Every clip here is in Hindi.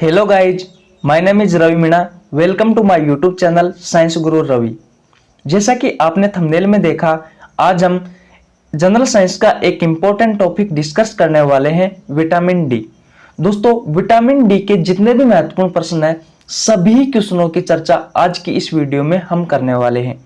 Hello guys, my name is Ravi Meena. Welcome to my YouTube channel science Guru Ravi. जैसा कि आपने थंबनेल में देखा, आज हम जनरल साइंस का एक इंपॉर्टेंट टॉपिक डिस्कस करने वाले हैं, विटामिन डी। दोस्तों, विटामिन डी के जितने भी महत्वपूर्ण प्रश्न हैं, सभी क्वेश्चनों की चर्चा आज की इस वीडियो में हम करने वाले हैं।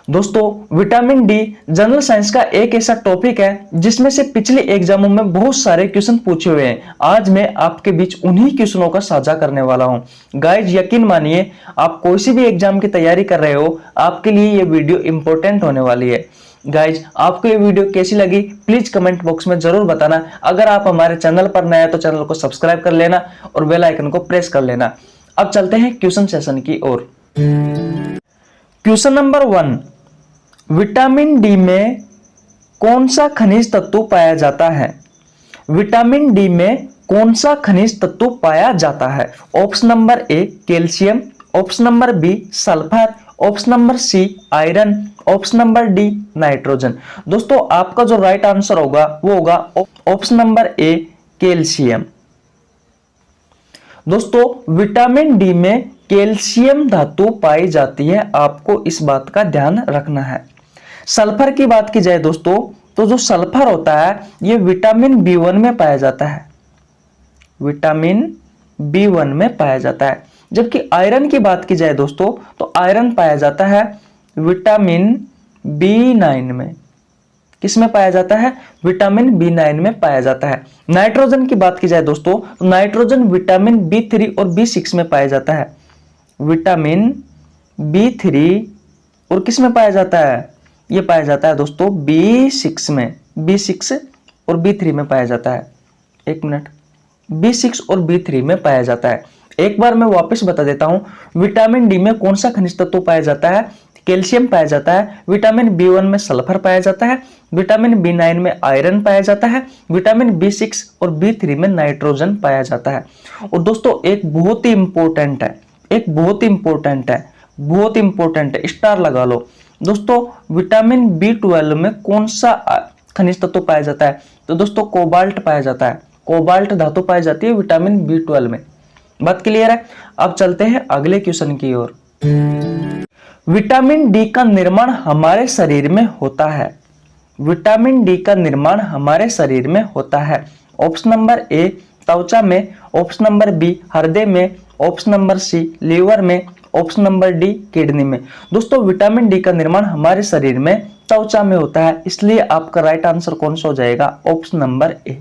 दोस्तों, विटामिन डी जनरल साइंस का एक ऐसा टॉपिक है जिसमें से पिछले एग्जामों में बहुत सारे क्वेश्चन पूछे हुए हैं। आज मैं आपके बीच उन्हीं क्वेश्चनों का साझा करने वाला हूं। गाइज, यकीन मानिए, आप कोई सी भी एग्जाम की तैयारी कर रहे हो, आपके लिए ये वीडियो इंपॉर्टेंट होने वाली है। गाइज, आपको ये वीडियो कैसी लगी प्लीज कमेंट बॉक्स में जरूर बताना। अगर आप हमारे चैनल पर नए हैं तो चैनल को सब्सक्राइब कर लेना और बेल आइकन को प्रेस कर लेना। अब चलते हैं क्वेश्चन सेशन की ओर। क्वेश्चन नंबर 1, विटामिन डी में कौन सा खनिज तत्व पाया जाता है? विटामिन डी में कौन सा खनिज तत्व पाया जाता है? Option number A calcium, option number B sulphur, option number C iron, option number D nitrogen. दोस्तों, आपका जो राइट आंसर होगा वो होगा ऑप्शन नंबर ए कैल्शियम। दोस्तों, विटामिन डी में कैल्शियम धातु पाई जाती है, आपको इस बात का ध्यान रखना है। सल्फर की बात की जाए दोस्तों, तो जो सल्फर होता है ये विटामिन बी1 में पाया जाता है, विटामिन बी1 में पाया जाता है। जबकि आयरन की बात की जाए दोस्तों, तो आयरन पाया जाता है विटामिन बी9 में। किस में पाया जाता है? विटामिन बी9 में पाया जाता है। नाइट्रोजन की बात की जाए दोस्तों, तो नाइट्रोजन विटामिन बी3 और बी6 में पाया जाता है, विटामिन बी3 और किस में पाया जाता है? ये पाया जाता है दोस्तों B6 में, B6 और B3 में पाया जाता है। एक मिनट, B6 और B3 में पाया जाता है। एक बार मैं वापस बता देता हूं, विटामिन डी में कौन सा खनिज तत्व पाया जाता है? कैल्शियम पाया जाता है, विटामिन बी1 में सल्फर पाया जाता है, विटामिन बी9 में आयरन पाया जाता है, विटामिन बी6 और बी3 में नाइट्रोजन पाया जाता है। और दोस्तों, एक बहुत ही इंपॉर्टेंट है, बहुत इंपॉर्टेंट है, स्टार लगा लो। दोस्तों, विटामिन बी12 में कौन सा खनिज तत्व पाया जाता है? तो दोस्तों कोबाल्ट पाया जाता है, कोबाल्ट धातु पाई जाती है विटामिन बी12 में। बात क्लियर है? अब चलते हैं अगले क्वेश्चन की ओर। विटामिन डी का निर्माण हमारे शरीर में होता है, विटामिन डी का निर्माण हमारे शरीर में होता है। ऑप्शन नंबर ए त्वचा में, ऑप्शन नंबर बी हृदय में, ऑप्शन नंबर सी लीवर में, ऑप्शन नंबर डी किडनी में। दोस्तों, विटामिन डी का निर्माण हमारे शरीर में त्वचा में होता है, इसलिए आपका राइट आंसर कौन सा हो जाएगा? ऑप्शन नंबर ए।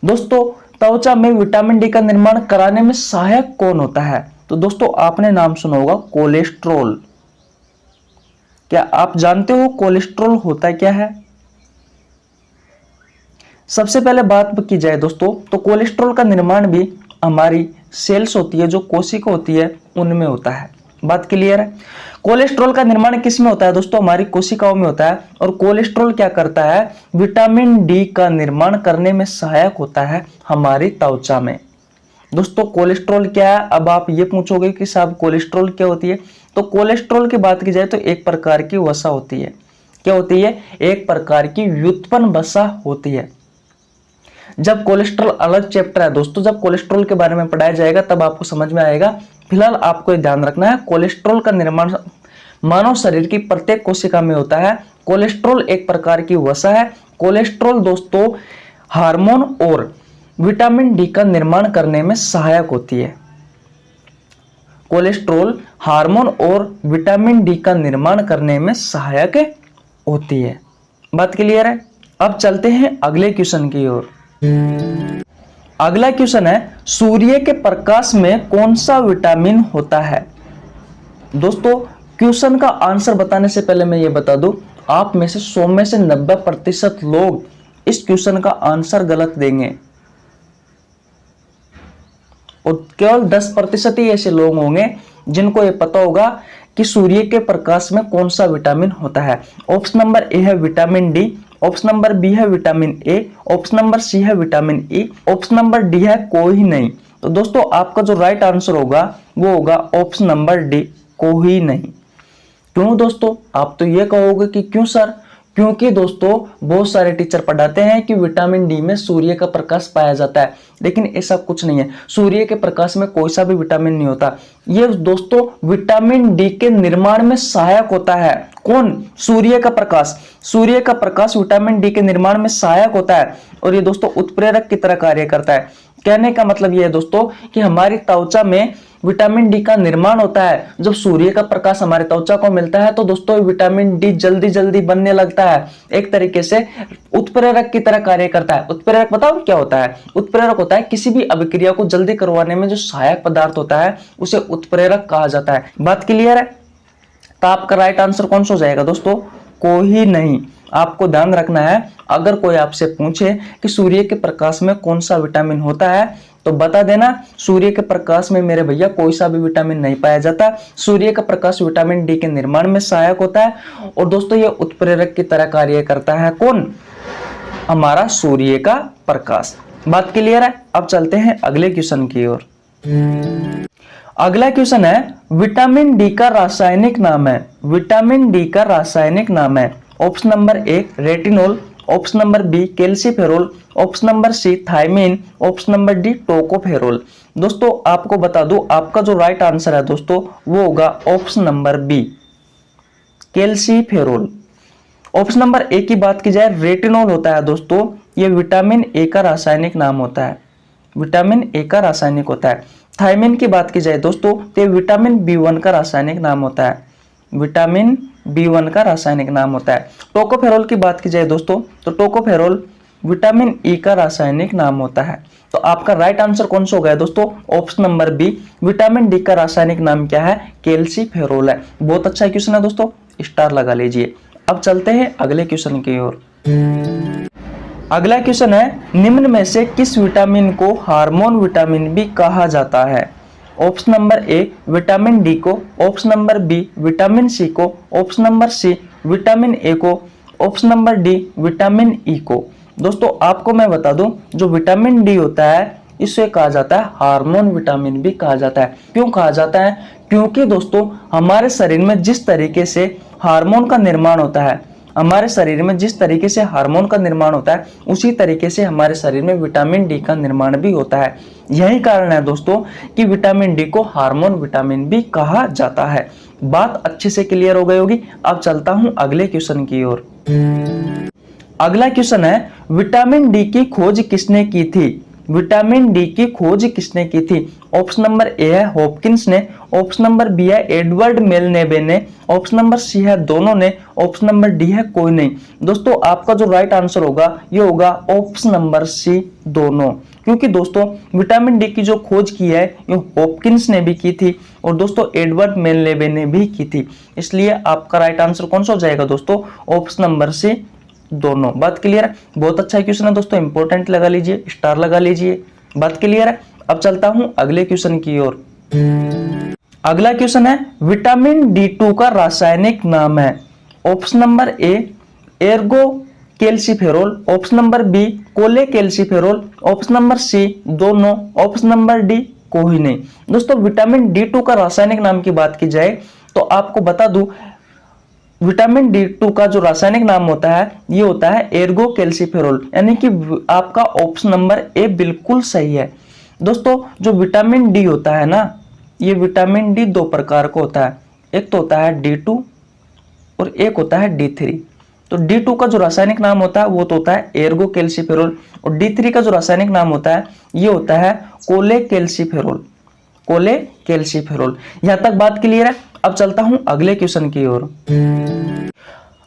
दोस्तों, त्वचा में विटामिन डी का निर्माण कराने में सहायक कौन होता है? तो दोस्तों, आपने नाम सुना होगा कोलेस्ट्रॉल। क्या आप जानते हो कोलेस्ट्रॉल होता क्या है? सबसे पहले बात की जाए दोस्तों, तो कोलेस्ट्रॉल का निर्माण भी हमारी सेल्स होती है, जो कोशिका होती है, उनमें होता है। बात क्लियर है? कोलेस्ट्रॉल का निर्माण किस में होता है दोस्तों? हमारी कोशिकाओं में होता है। और कोलेस्ट्रॉल क्या करता है? विटामिन डी का निर्माण करने में सहायक होता है हमारी त्वचा में। दोस्तों, कोलेस्ट्रॉल क्या है? अब आप ये पूछोगे कि साहब कोलेस्ट्रॉल क्या होती है? तो कोलेस्ट्रॉल की बात की जाए तो एक प्रकार की वसा होती है। क्या होती है? एक प्रकार की व्युत्पन्न वसा होती है। जब कोलेस्ट्रॉल अलग चैप्टर है दोस्तों, जब कोलेस्ट्रॉल के बारे में पढ़ाया जाएगा तब आपको समझ में आएगा। फिलहाल आपको ये ध्यान रखना है, कोलेस्ट्रॉल का निर्माण मानव शरीर की प्रत्येक कोशिका में होता है। कोलेस्ट्रॉल एक प्रकार की वसा है। कोलेस्ट्रॉल दोस्तों हार्मोन और विटामिन डी का निर्माण करने में सहायक होती है। कोलेस्ट्रॉल हार्मोन और विटामिन डी का निर्माण करने में सहायक होती है। बात क्लियर है? अब चलते हैं अगले क्वेश्चन की ओर। अगला क्वेश्चन है, सूर्य के प्रकाश में कौन सा विटामिन होता है? दोस्तों, क्वेश्चन का आंसर बताने से पहले मैं ये बता दूं, आप में से 100 में से 90% लोग इस क्वेश्चन का आंसर गलत देंगे और केवल 10% ही ऐसे लोग होंगे जिनको ये पता होगा कि सूर्य के प्रकाश में कौन सा विटामिन होता है। ऑप्शन नंबर ए है vitamin D, option number B है vitamin A, option number C है vitamin E, option number D है कोई नहीं। तो दोस्तों, आपका जो राइट आंसर होगा वो होगा ऑप्शन नंबर डी, कोई नहीं। क्यों दोस्तों? आप तो ये कहोगे कि क्यों सर, क्योंकि दोस्तों बहुत सारे टीचर पढ़ाते हैं कि विटामिन डी में सूर्य का प्रकाश पाया जाता है, लेकिन ऐसा कुछ नहीं है। सूर्य के प्रकाश में कोई सा भी विटामिन नहीं होता। ये दोस्तों विटामिन डी के निर्माण में सहायक होता है। कौन? सूर्य का प्रकाश। सूर्य का प्रकाश विटामिन डी के निर्माण में सहायक होता है और ये दोस्तों उत्प्रेरक की तरह कार्य करता है। कहने का मतलब ये है दोस्तों कि हमारी त्वचा में विटामिन डी का निर्माण होता है। जब सूर्य का प्रकाश हमारे त्वचा को मिलता है तो दोस्तों विटामिन डी जल्दी जल्दी बनने लगता है। एक तरीके से उत्प्रेरक की तरह कार्य करता है। उत्प्रेरक बताओ क्या होता है? उत्प्रेरक होता है किसी भी अभिक्रिया को जल्दी करवाने में जो सहायक पदार्थ होता है उसे उत्प्रेरक कहा जाता है। बात क्लियर है? तो आपका राइट आंसर कौन सा हो जाएगा दोस्तों? कोई नहीं। आपको ध्यान रखना है, अगर कोई आपसे पूछे कि सूर्य के प्रकाश में कौन सा विटामिन होता है तो बता देना सूर्य के प्रकाश में मेरे भैया कोई सा भी विटामिन नहीं पाया जाता। सूर्य का प्रकाश विटामिन डी के निर्माण में सहायक होता है और दोस्तों ये उत्प्रेरक की तरह कार्य करता है। कौन? हमारा सूर्य का प्रकाश। बात क्लियर है? अब चलते हैं अगले क्वेश्चन की ओर। अगला क्वेश्चन है विटामिन डी का रासायनिक नाम है। विटामिन डी का रासायनिक नाम है। Option number A retinol, option number B calciferol, option number C thiamine, option number D tocopherol. दोस्तों आपको बता दूं आपका जो राइट आंसर है दोस्तों वो होगा option number B calciferol. Option number A की बात की जाए रेटिनोल होता है दोस्तों, ये विटामिन ए का रासायनिक नाम होता है। विटामिन ए का रासायनिक होता है। थायमिन की बात की जाए दोस्तों तो ये विटामिन बी1 का रासायनिक नाम होता है। विटामिन बी1 का रासायनिक नाम होता है। टोकोफेरोल की बात की जाए दोस्तों तो टोकोफेरोल विटामिन ई का रासायनिक नाम होता है। तो आपका राइट आंसर कौन सा हो गया दोस्तों? Option number B vitamin D का रासायनिक नाम क्या है? कैल्सीफेरोल है। बहुत अच्छा क्वेश्चन है दोस्तों, स्टार लगा लीजिए। अब चलते हैं अगले क्वेश्चन की ओर। अगला क्वेश्चन है निम्न में से किस विटामिन को हार्मोन विटामिन भी कहा जाता है? Option number A vitamin D को, option number B vitamin C को, option number C vitamin A को, option number D vitamin E को। दोस्तों आपको मैं बता दूं जो विटामिन डी होता है इसे कहा जाता है हार्मोन विटामिन भी कहा जाता है। क्यों कहा जाता है? क्योंकि दोस्तों हमारे शरीर में जिस तरीके से हार्मोन का निर्माण होता है, हमारे शरीर में जिस तरीके से हार्मोन का निर्माण होता है उसी तरीके से हमारे शरीर में विटामिन डी का निर्माण भी होता है। यही कारण है दोस्तों कि विटामिन डी को हार्मोन विटामिन भी कहा जाता है। बात अच्छे से क्लियर हो गई होगी। अब चलता हूं अगले क्वेश्चन की ओर। अगला क्वेश्चन है विटामिन डी की खोज किसने की थी? विटामिन डी की खोज किसने की थी? ऑप्शन नंबर ए है हॉपकिंस ने, ऑप्शन नंबर बी है एडवर्ड मेलनेबे ने, ऑप्शन नंबर सी है दोनों ने, ऑप्शन नंबर डी है कोई नहीं। दोस्तों आपका जो राइट आंसर होगा ये होगा ऑप्शन नंबर सी दोनों। क्योंकि दोस्तों विटामिन डी की जो खोज की है ये हॉपकिंस ने भी की थी और दोस्तों एडवर्ड मेलनेबे ने भी की थी। इसलिए आपका राइट आंसर कौन सा हो जाएगा दोस्तों? ऑप्शन नंबर सी दोनों। बात क्लियर है? बहुत अच्छा क्वेश्चन है दोस्तों, इंपॉर्टेंट लगा लीजिए, स्टार लगा लीजिए। बात क्लियर है? अब चलता हूं अगले क्वेश्चन की ओर। अगला क्वेश्चन है विटामिन डी2 का रासायनिक नाम है। Option number A ergocalciferol, option number B cholecalciferol, option number C दोनों, ऑप्शन नंबर डी कोई नहीं। दोस्तों विटामिन डी2 का रासायनिक नाम की बात की जाए तो आपको बता दूं विटामिन डी2 का जो रासायनिक नाम होता है ये होता है एर्गो कैल्सीफेरोल, यानी कि आपका ऑप्शन नंबर ए बिल्कुल सही है। दोस्तों जो विटामिन डी होता है ना, ये विटामिन डी दो प्रकार का होता है, एक तो होता है डी2 और एक होता है डी3। तो डी2 का जो रासायनिक नाम होता है वो तो होता है एर्गो कैल्सीफेरोल और डी3 का जो रासायनिक नाम होता है ये होता है कोले कैल्सीफेरोल। कोले कैल्सीफेरोल। यहां तक बात क्लियर है? अब चलता हूं अगले क्वेश्चन की ओर।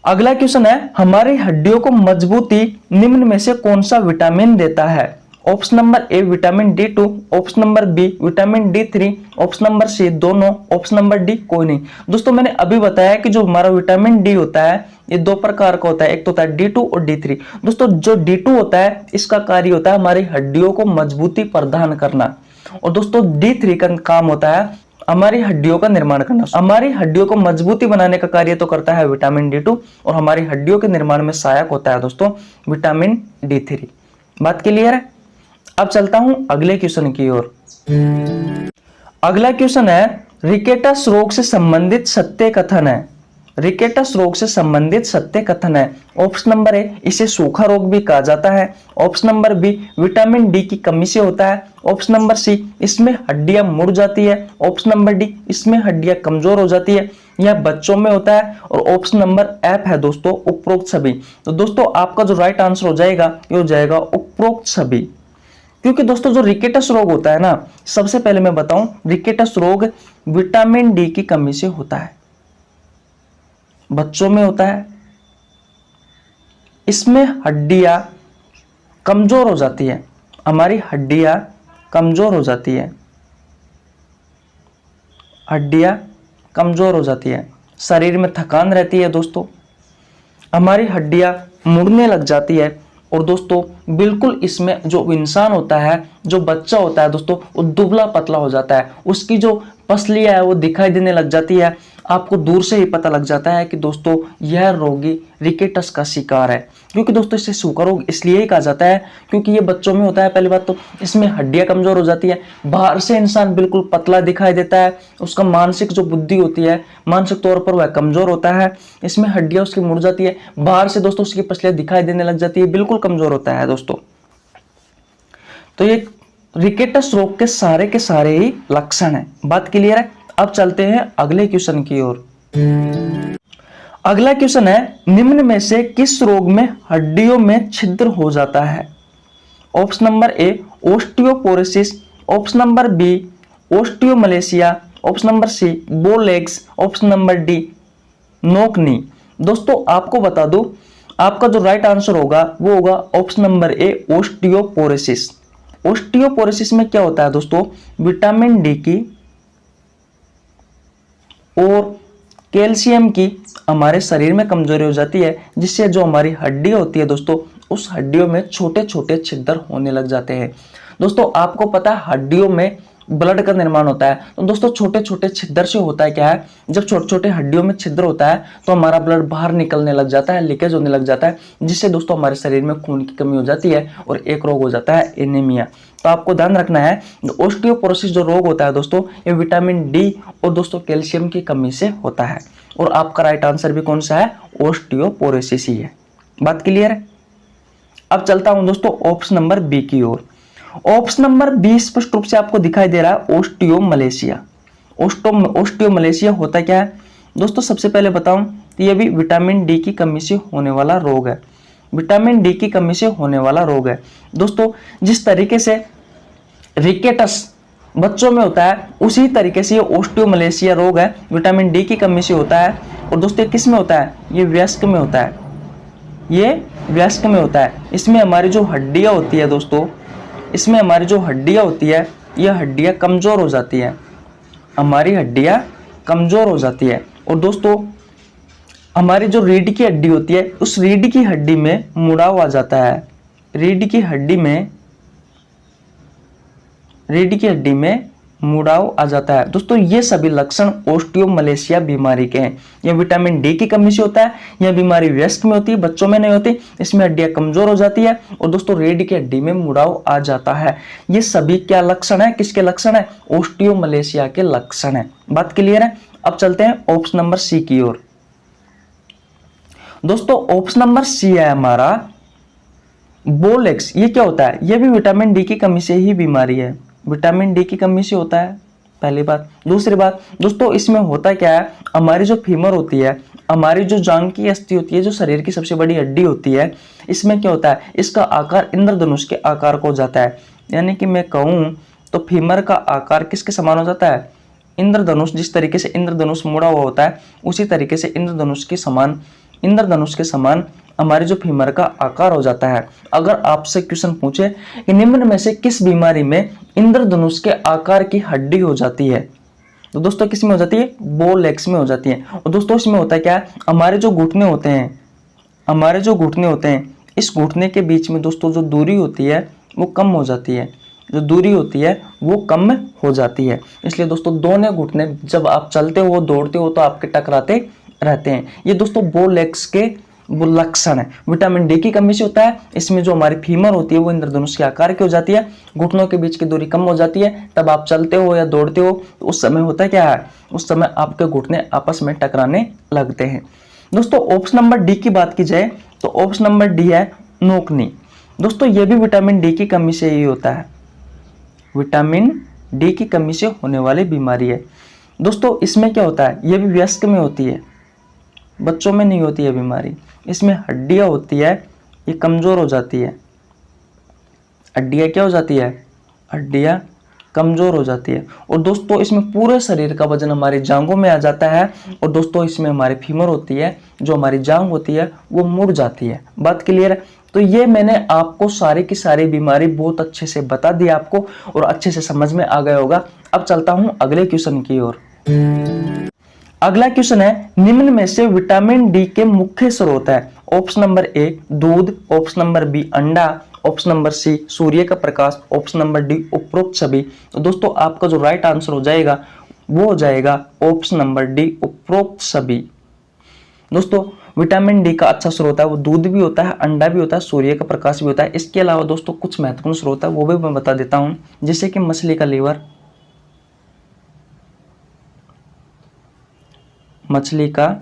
अगला क्वेश्चन है हमारी हड्डियों को मजबूती निम्न में से कौन सा विटामिन देता है? Option number A vitamin D two, option number B vitamin D three, option number C दोनों, ऑप्शन नंबर डी कोई नहीं। दोस्तों मैंने अभी बताया कि जो हमारा विटामिन डी होता है ये दो प्रकार का होता है, एक तो होता है डी2 और डी3। दोस्तों जो डी2 होता है इसका कार्य होता है हमारी हड्डियों को मजबूती प्रदान करना और दोस्तों डी3 का काम होता है हमारी हड्डियों का निर्माण करना। हमारी हड्डियों को मजबूती बनाने का कार्य तो करता है विटामिन डी2 और हमारी हड्डियों के निर्माण में सहायक होता है दोस्तों विटामिन डी3। बात क्लियर है? अब चलता हूं अगले क्वेश्चन की ओर। अगला क्वेश्चन है रिकेटस रोग से संबंधित सत्य कथन है। रिकेटस रोग से संबंधित सत्य कथन है। ऑप्शन नंबर ए, इसे सूखा रोग भी कहा जाता है। Option number B, vitamin D की कमी से होता है। ऑप्शन नंबर सी, इसमें हड्डियां मुड़ जाती है। ऑप्शन नंबर डी, इसमें हड्डियां कमजोर हो जाती है। यह बच्चों में होता है। और ऑप्शन नंबर एफ है दोस्तों, उपरोक्त सभी। तो दोस्तों आपका जो राइट आंसर हो जाएगा ये हो जाएगा उपरोक्त सभी। क्योंकि दोस्तों जो रिकेटस रोग होता है ना, सबसे पहले मैं बताऊं, रिकेटस रोग विटामिन डी की कमी से होता है, बच्चों में होता है। इसमें हड्डियां कमजोर हो जाती है, हमारी हड्डियां कमजोर हो जाती है, हड्डियां कमजोर हो जाती है, शरीर में थकान रहती है दोस्तों, हमारी हड्डियां मुड़ने लग जाती है। और दोस्तों बिल्कुल इसमें जो इंसान होता है, जो बच्चा होता है दोस्तों, वो दुबला पतला हो जाता है, उसकी जो पसलियां है वो दिखाई देने लग जाती है। आपको दूर से ही पता लग जाता है कि दोस्तों यह रोगी रिकेटस का शिकार है। क्योंकि दोस्तों इसे सूखा रोग इसलिए ही कहा जाता है क्योंकि ये बच्चों में होता है। पहली बात तो इसमें हड्डियां कमजोर हो जाती है, बाहर से इंसान बिल्कुल पतला दिखाई देता है, उसका मानसिक जो बुद्धि होती है, मानसिक तौर पर वह कमजोर होता है। इसमें हड्डियां उसकी मुड़ जाती है, बाहर से दोस्तों उसकी पसलियां दिखाई देने लग जाती है, बिल्कुल कमजोर होता है दोस्तों। तो ये रिकेटस रोग के सारे ही लक्षण है। बात क्लियर है। अब चलते हैं अगले क्वेश्चन की ओर। अगला क्वेश्चन है, निम्न में से किस रोग में हड्डियों में छिद्र हो जाता है? Option number A, osteoporosis. Option number B, osteomalacia. Option number C, bowlegs. Option number D, knock knee. दोस्तों आपको बता दूं, आपका जो राइट आंसर होगा वो होगा option number A, osteoporosis. Osteoporosis में क्या होता है दोस्तों, विटामिन डी की और कैल्शियम की हमारे शरीर में कमजोरी हो जाती है, जिससे जो हमारी हड्डी होती है दोस्तों, उस हड्डियों में छोटे छोटे छिद्र होने लग जाते हैं। दोस्तों आपको पता है हड्डियों में ब्लड का निर्माण होता है। तो दोस्तों छोटे छोटे छिद्र से होता है क्या है, जब छोटे छोटे हड्डियों में छिद्र होता है तो हमारा ब्लड बाहर निकलने लग जाता है, लीकेज होने लग जाता है, जिससे दोस्तों हमारे शरीर में खून की कमी हो जाती है और एक रोग हो जाता है एनीमिया। तो आपको ध्यान रखना है, ओस्टियोपोरोसिस जो रोग होता है दोस्तों, ये विटामिन डी और दोस्तों कैल्शियम की कमी से होता है। और आपका राइट आंसर भी कौन सा है, ओस्टियोपोरोसिस ही है। बात क्लियर है। अब चलता हूं दोस्तों ऑप्शन नंबर बी की ओर। ऑप्शन नंबर बी स्पष्ट रूप से आपको दिखाई दे रहा है, ओस्टियोमलेशिया। ओस्टियोमलेशिया होता क्या है दोस्तों, सबसे पहले बताऊं तो ये भी विटामिन डी की कमी से होने वाला रोग है। विटामिन डी की कमी से होने वाला रोग है दोस्तों। जिस तरीके से रिकेटस बच्चों में होता है, उसी तरीके से ये ओस्टियोमलेशिया रोग है, विटामिन डी की कमी से होता है। और दोस्तों किस में होता है, ये वयस्क में होता है, ये वयस्क में होता है। इसमें हमारी जो हड्डियां होती है दोस्तों, इसमें हमारी जो हड्डियां होती है, ये हड्डियां कमजोर हो जाती है, हमारी हड्डियां कमजोर हो जाती है। और दोस्तों हमारी जो रीढ़ की हड्डी होती है, उस रीढ़ की हड्डी में मुड़ाव आ जाता है, रीढ़ की हड्डी में मुड़ाव आ जाता है दोस्तों। ये सभी लक्षण ओस्टियोमलेशिया बीमारी के हैं। यह विटामिन डी की कमी से होता है, यह बीमारी वयस्क में होती है, बच्चों में नहीं होती। इसमें हड्डियां कमजोर हो जाती है और दोस्तों रीढ़ की हड्डी में मुड़ाव आ जाता है। ये सभी क्या लक्षण है, किसके लक्षण है, ओस्टियोमलेशिया के लक्षण है। बात क्लियर है। अब चलते हैं ऑप्शन नंबर सी की ओर। दोस्तों ऑप्शन नंबर सी है हमारा बोलेक्स। ये क्या होता है, यह भी विटामिन डी की कमी से ही बीमारी है, विटामिन डी की कमी से होता है, पहली बात। दूसरी बात दोस्तों, इसमें होता क्या है, हमारी जो फीमर होती है, हमारी जो जांघ की अस्थि होती है, जो शरीर की सबसे बड़ी हड्डी होती है, इसमें क्या होता है, इसका आकार इंद्रधनुष के आकार को हो जाता है। यानी कि मैं कहूं तो फीमर का आकार किसके समान हो जाता है, इंद्रधनुष। जिस तरीके से इंद्रधनुष मुड़ा हुआ होता है, उसी तरीके से इंद्रधनुष के समान हमारी जो फीमर का आकार हो जाता है। अगर आपसे क्वेश्चन पूछे कि निम्न में से किस बीमारी में इंद्रधनुष के आकार की हड्डी हो जाती है, तो दोस्तों किस में हो जाती है, बोलेक्स में हो जाती है। और दोस्तों इसमें होता है क्या, हमारे जो घुटने होते हैं, इस घुटने के बीच में दोस्तों जो दूरी होती है वो कम हो जाती है, जो दूरी होती है वो कम हो जाती है। इसलिए दोस्तों दोनों घुटने जब आप चलते हो, दौड़ते हो, तो आपके टकराते रहते हैं। ये दोस्तों बोलेक्स के वो लक्षण है। विटामिन डी की कमी से होता है, इसमें जो हमारी फीमर होती है वो इंद्रधनुष के आकार की हो जाती है, घुटनों के बीच की दूरी कम हो जाती है। तब आप चलते हो या दौड़ते हो तो उस समय होता है क्या है, उस समय आपके घुटने आपस में टकराने लगते हैं। दोस्तों ऑप्शन नंबर डी की बात की जाए तो ऑप्शन नंबर डी है नोकनी। दोस्तों ये भी विटामिन डी की कमी से ही होता है, विटामिन डी की कमी से होने वाली बीमारी है। दोस्तों इसमें क्या होता है, ये भी वयस्क में होती है, बच्चों में नहीं होती है बीमारी। इसमें हड्डियां होती है, ये कमजोर हो जाती है। हड्डियां क्या हो जाती है, हड्डियां कमजोर हो जाती है। और दोस्तों इसमें पूरे शरीर का वजन हमारी जांघों में आ जाता है। और दोस्तों इसमें हमारी फीमर होती है, जो हमारी जांघ होती है वो मुड़ जाती है। बात क्लियर है। तो ये मैंने आपको सारी की सारी बीमारी बहुत अच्छे से बता दी आपको, और अच्छे से समझ में आ गया होगा। अब चलता हूं अगले क्वेश्चन की ओर। अगला क्वेश्चन है, निम्न में से विटामिन डी के मुख्य स्रोत है। ऑप्शन नंबर ए दूध, ऑप्शन नंबर बी अंडा, ऑप्शन नंबर सी सूर्य का प्रकाश, ऑप्शन नंबर डी उपरोक्त सभी। तो दोस्तों आपका जो राइट आंसर हो जाएगा वो हो जाएगा ऑप्शन नंबर डी उपरोक्त सभी। दोस्तों विटामिन डी का अच्छा स्रोत है वो दूध भी होता है, अंडा भी होता है, सूर्य का प्रकाश भी होता है। इसके अलावा दोस्तों कुछ महत्वपूर्ण स्रोत है वो भी मैं बता देता हूं, जैसे कि मछली का लीवर, मछली का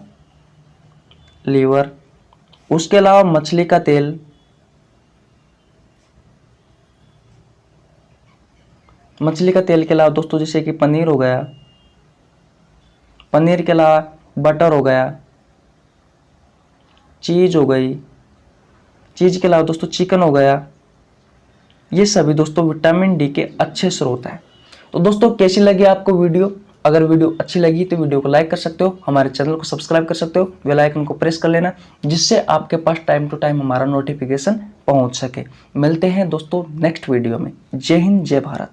लीवर, उसके अलावा मछली का तेल, मछली का तेल के अलावा दोस्तों जैसे कि पनीर हो गया, पनीर के अलावा बटर हो गया, चीज हो गई, चीज के अलावा दोस्तों चिकन हो गया। ये सभी दोस्तों विटामिन डी के अच्छे स्रोत हैं। तो दोस्तों कैसी लगी आपको वीडियो? अगर वीडियो अच्छी लगी तो वीडियो को लाइक कर सकते हो, हमारे चैनल को सब्सक्राइब कर सकते हो, बेल आइकन को प्रेस कर लेना, जिससे आपके पास टाइम टू टाइम हमारा नोटिफिकेशन पहुंच सके। मिलते हैं दोस्तों नेक्स्ट वीडियो में। जय हिंद, जय भारत।